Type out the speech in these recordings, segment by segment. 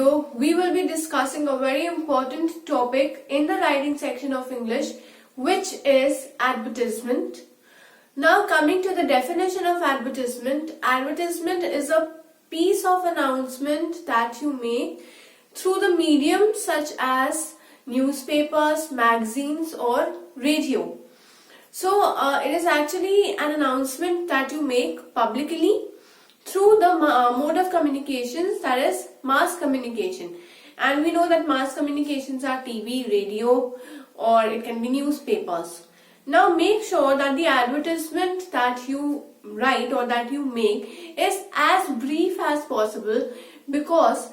video, we will be discussing a very important topic in the writing section of English, which is advertisement. Now, coming to the definition of advertisement, advertisement is a piece of announcement that you make through the medium such as newspapers, magazines, or radio. So, it is actually an announcement that you make publicly through the mode of communications, that is mass communication. And we know that mass communications are TV, radio, or it can be newspapers. Now make sure that the advertisement that you write or that you make is as brief as possible, because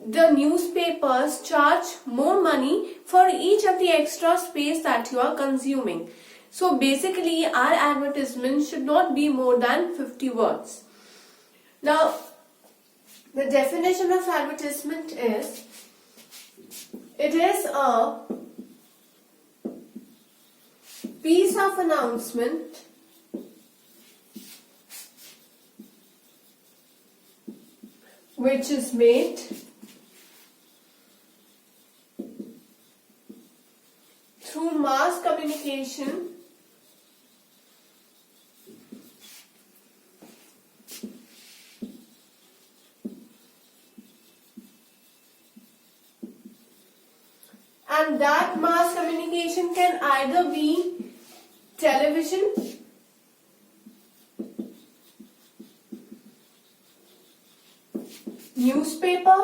the newspapers charge more money for each of the extra space that you are consuming. So basically our advertisement should not be more than 50 words. Now, the definition of advertisement is, it is a piece of announcement which is made through mass communication and that mass communication can either be television, newspaper,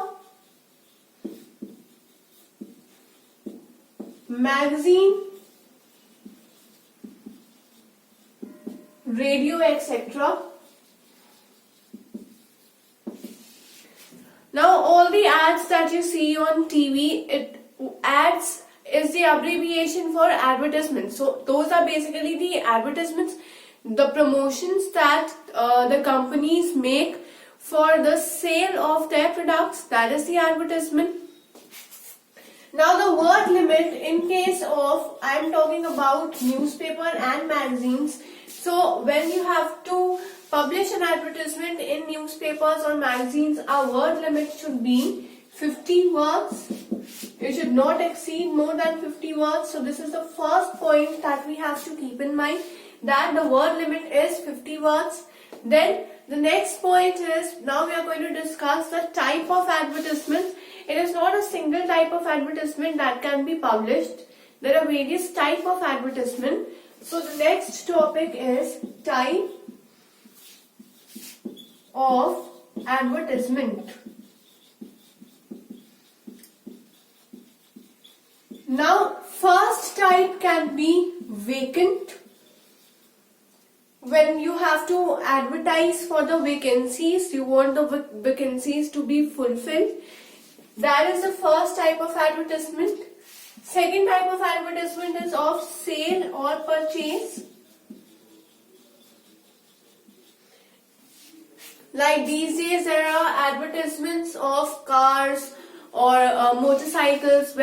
magazine, radio, etc. Now all the ads that you see on TV, ads is the abbreviation for advertisement. So those are basically the advertisements, the promotions that the companies make for the sale of their products, that is the advertisement. Now the word limit in case of, I am talking about newspaper and magazines. So when you have to publish an advertisement in newspapers or magazines, our word limit should be 50 words. It should not exceed more than 50 words. So this is the first point that we have to keep in mind, that the word limit is 50 words. Then the next point is, now we are going to discuss the type of advertisement. It is not a single type of advertisement that can be published. There are various types of advertisement. So the next topic is type of advertisement. Now, first type can be vacant. When you have to advertise for the vacancies, you want the vacancies to be fulfilled. That is the first type of advertisement. Second type of advertisement is of sale or purchase. Like these days there are advertisements of cars or motorcycles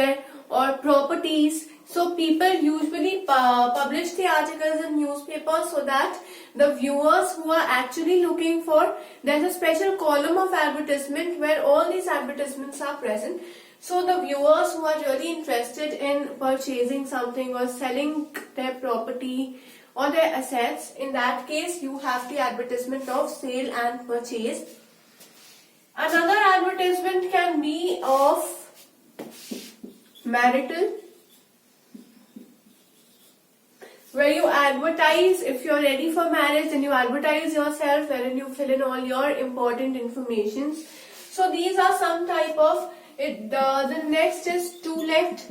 or properties. So people usually publish the articles in newspapers so that the viewers who are actually looking for, there's a special column of advertisement where all these advertisements are present. So the viewers who are really interested in purchasing something or selling their property or their assets, in that case you have the advertisement of sale and purchase. Another advertisement can be of marital, where you advertise, if you're ready for marriage, then you advertise yourself, wherein you fill in all your important informations. So these are some type of it. The next is to let.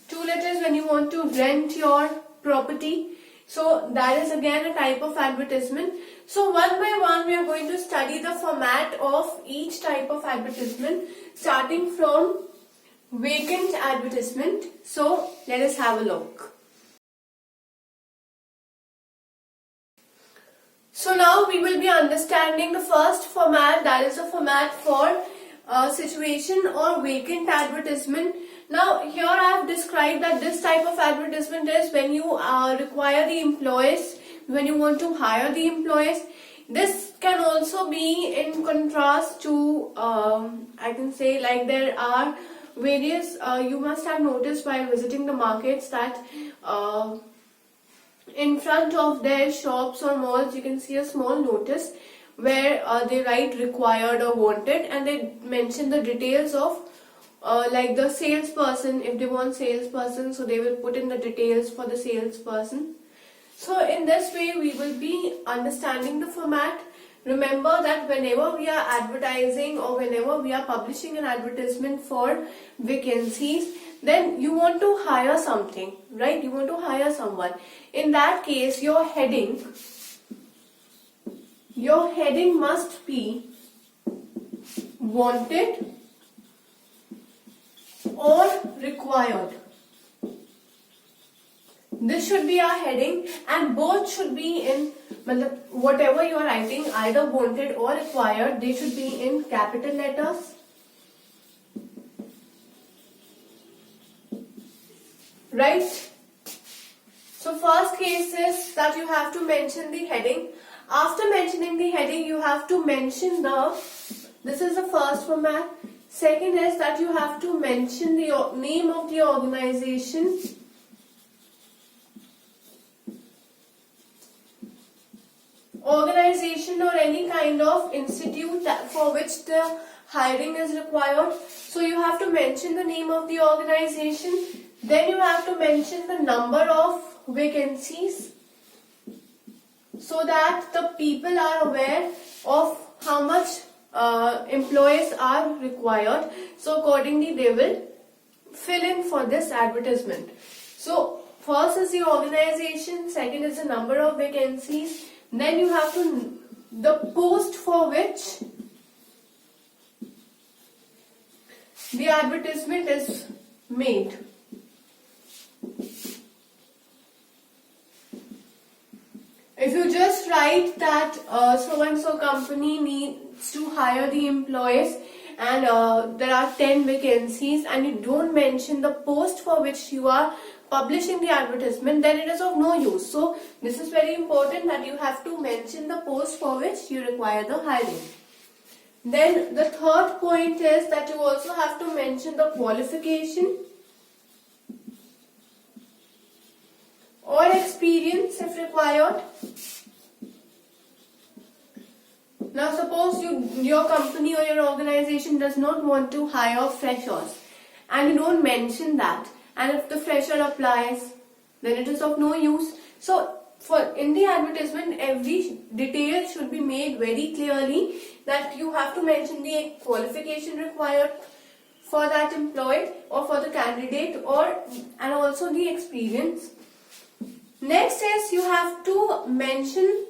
To let is when you want to rent your property. So that is again a type of advertisement. So one by one we are going to study the format of each type of advertisement, starting from vacant advertisement. So let us have a look. So now we will be understanding the first format, that is the format for situation or vacant advertisement. Now here I have described that this type of advertisement is when you require the employees, when you want to hire the employees. This can also be in contrast to, I can say, like there are various, you must have noticed while visiting the markets that in front of their shops or malls you can see a small notice where they write required or wanted, and they mention the details of like the salesperson. If they want salesperson, so they will put in the details for the salesperson. So in this way we will be understanding the format. Remember that whenever we are advertising or whenever we are publishing an advertisement for vacancies, then you want to hire something, right? You want to hire someone. In that case, your heading must be wanted or required. This should be our heading, and both should be in, whatever you are writing, either wanted or required, they should be in capital letters. Right? So first case is that you have to mention the heading. After mentioning the heading, you have to mention this is the first format. Second is that you have to mention the name of the organization. Organization or any kind of institute for which the hiring is required. So you have to mention the name of the organization. Then you have to mention the number of vacancies so that the people are aware of how much employees are required. So accordingly they will fill in for this advertisement. So first is the organization, second is the number of vacancies, then you have to the post for which the advertisement is made. If you just write that so and so company needs to hire the employees and there are 10 vacancies, and you don't mention the post for which you are publishing the advertisement, then it is of no use. So this is very important that you have to mention the post for which you require the hiring. Then the third point is that you also have to mention the qualification or experience if required. Now suppose your company or your organization does not want to hire freshers and you don't mention that, and if the fresher applies, then it is of no use. So in the advertisement, every detail should be made very clearly, that you have to mention the qualification required for that employee or for the candidate, and also the experience. Next is you have to mention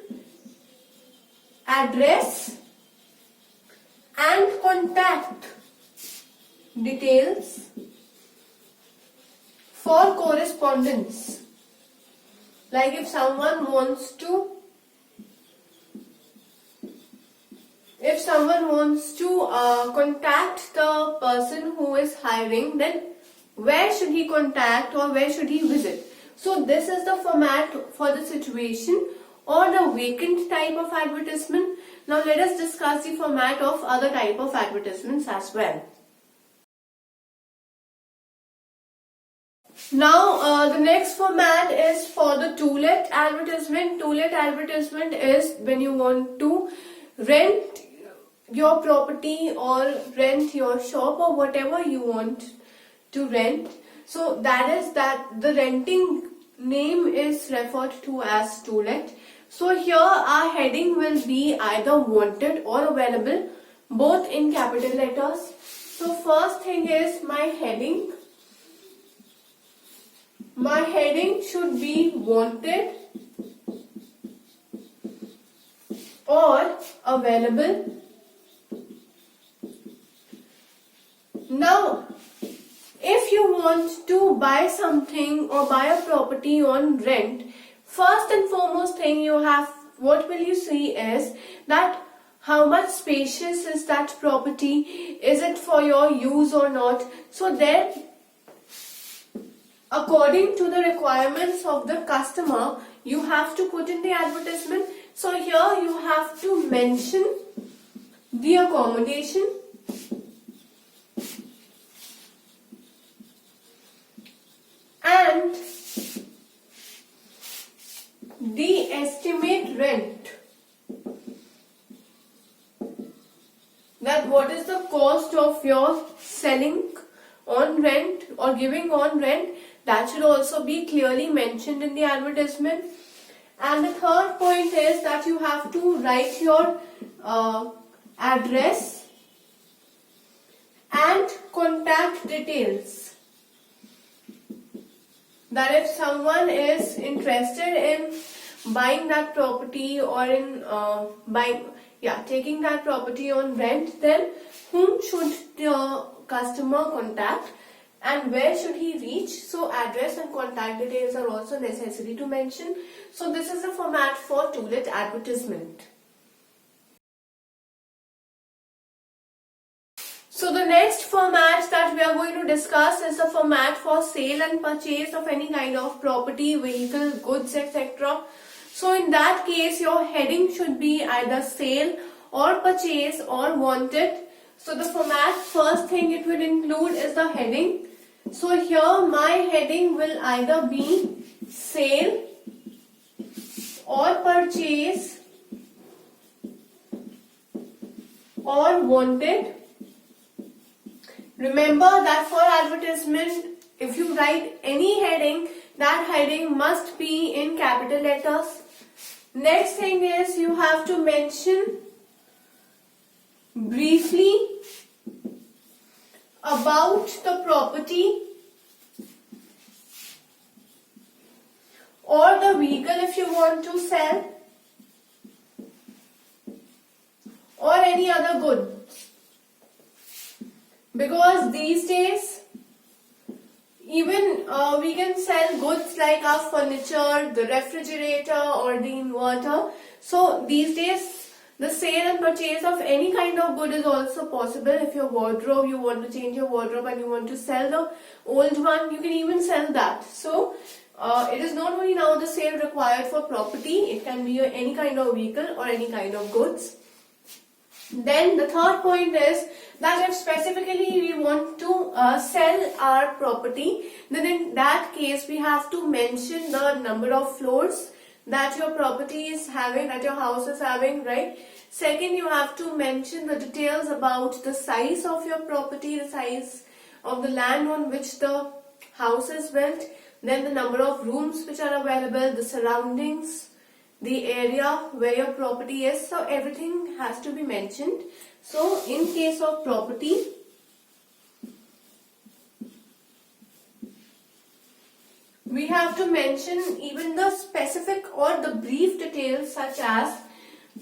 address and contact details for correspondence. Like if someone wants to contact the person who is hiring, then where should he contact or where should he visit? So this is the format for the situation or the vacant type of advertisement. Now let us discuss the format of other type of advertisements as well. Now the next format is for the to-let advertisement. To-let advertisement is when you want to rent your property or rent your shop or whatever you want to rent. So that the renting name is referred to as to-let. So here our heading will be either wanted or available, both in capital letters. So first thing is my heading. My heading should be wanted or available. Now, if you want to buy something or buy a property on rent, first and foremost thing what will you see is that how much spacious is that property, is it for your use or not. So then, according to the requirements of the customer, you have to put in the advertisement So here you have to mention the accommodation and the estimate rent. That what is the cost of your selling on rent or giving on rent, that should also be clearly mentioned in the advertisement. And the third point is that you have to write your address and contact details. That if someone is interested in buying that property or in taking that property on rent, then whom should the customer contact and where should he reach? So address and contact details are also necessary to mention. So this is the format for to-let advertisement. So the next format that we are going to discuss is the format for sale and purchase of any kind of property, vehicle, goods, etc. So in that case, your heading should be either sale or purchase or wanted. So the format, first thing it will include is the heading. So here my heading will either be sale or purchase or wanted. Remember that for advertisement, if you write any heading, that heading must be in capital letters. Next thing is you have to mention briefly about the property or the vehicle if you want to sell or any other good. Because these days even we can sell goods like our furniture, the refrigerator or the inverter. So these days the sale and purchase of any kind of good is also possible. If your wardrobe, you want to change your wardrobe and you want to sell the old one, you can even sell that. So it is not only now the sale required for property, it can be any kind of vehicle or any kind of goods. Then the third point is that if specifically we want to sell our property, then in that case we have to mention the number of floors that your property is having, that your house is having, right? Second, you have to mention the details about the size of your property, the size of the land on which the house is built, then the number of rooms which are available, the surroundings, the area where your property is. So everything has to be mentioned. So in case of property, we have to mention even the specific or the brief details such as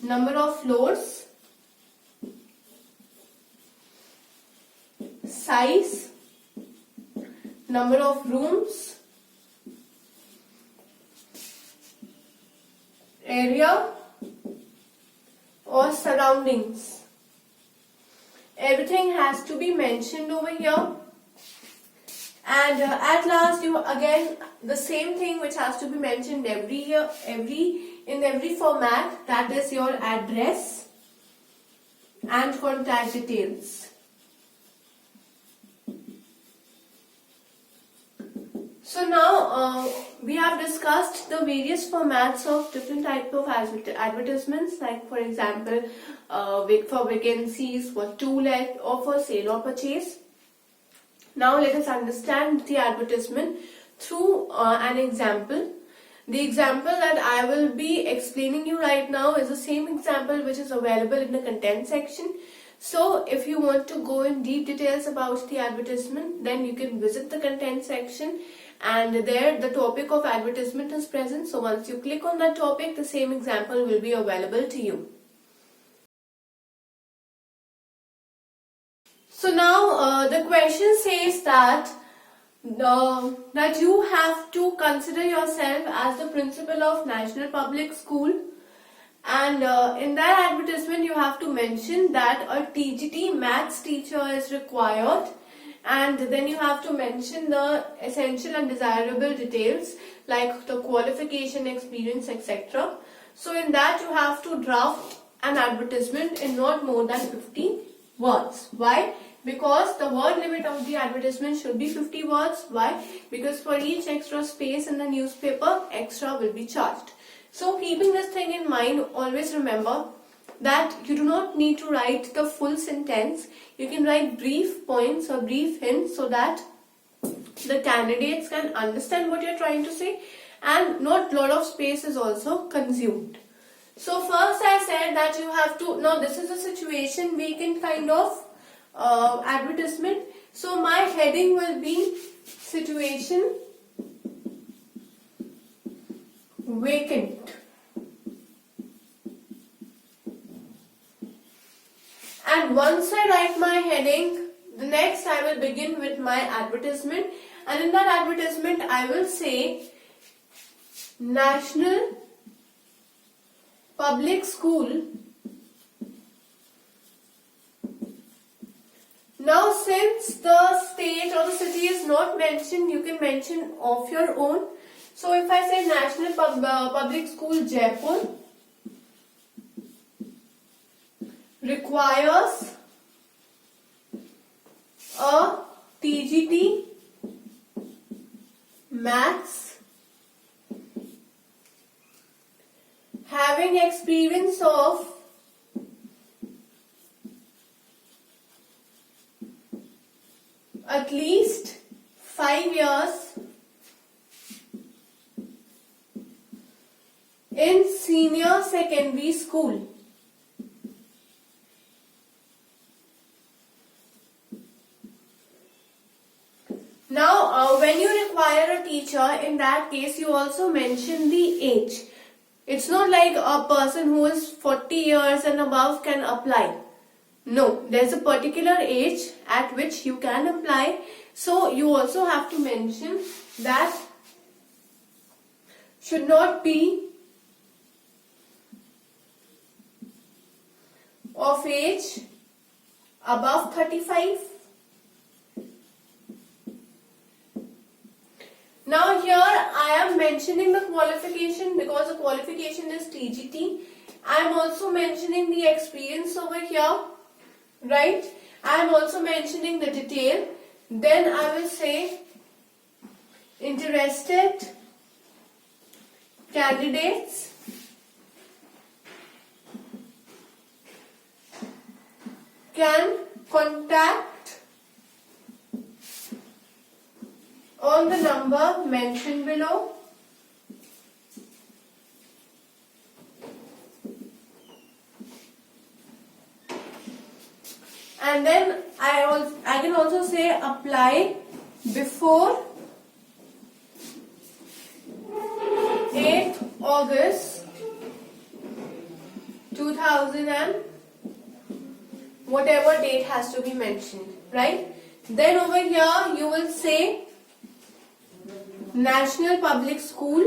number of floors, size, number of rooms, area or surroundings. Everything has to be mentioned over here. And at last, you again the same thing which has to be mentioned in every format, that is your address and contact details. So now we have discussed the various formats of different types of advertisements, like for example for vacancies, for to-let or for sale or purchase. Now let us understand the advertisement through an example. The example that I will be explaining you right now is the same example which is available in the content section. So if you want to go in deep details about the advertisement, then you can visit the content section, and there the topic of advertisement is present. So once you click on that topic, the same example will be available to you. So now the question says that you have to consider yourself as the principal of National Public School, and in that advertisement you have to mention that a TGT maths teacher is required, and then you have to mention the essential and desirable details like the qualification, experience, etc. So in that you have to draft an advertisement in not more than 50 words. Why? Because the word limit of the advertisement should be 50 words. Why? Because for each extra space in the newspaper, extra will be charged. So keeping this thing in mind, always remember that you do not need to write the full sentence. You can write brief points or brief hints so that the candidates can understand what you're trying to say, and not lot of space is also consumed. So first I said that you have to, now this is a situation vacant kind of advertisement. So my heading will be situation vacant. And once I write my heading, the next I will begin with my advertisement, and in that advertisement I will say National Public School. Now since the state or the city is not mentioned, you can mention of your own. So if I say National Public School Jaipur requires a TGT Maths having experience of at least 5 years in senior secondary school. Now, when you require a teacher, in that case, you also mention the age. It's not like a person who is 40 years and above can apply. No, there's a particular age at which you can apply. So, you also have to mention that should not be of age above 35. Now here I am mentioning the qualification because the qualification is TGT. I am also mentioning the experience over here, right? I am also mentioning the detail. Then I will say interested candidates can contact on the number mentioned below. And then I can also say apply before 8 August 2000 and whatever date has to be mentioned, right? Then over here you will say National Public School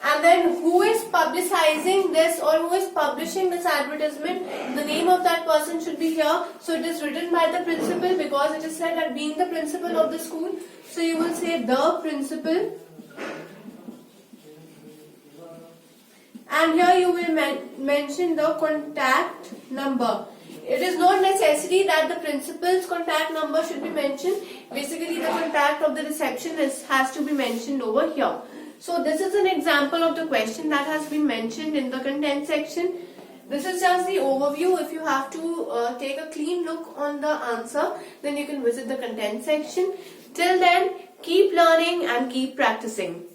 and then who is publicizing this or who is publishing this advertisement, the name of that person should be here. So it is written by the principal because it is said that being the principal of the school. So you will say the principal. And here you will mention the contact number. It is not necessary that the principal's contact number should be mentioned. Basically, the contact of the receptionist has to be mentioned over here. So this is an example of the question that has been mentioned in the content section. This is just the overview. If you have to take a clean look on the answer, then you can visit the content section. Till then, keep learning and keep practicing.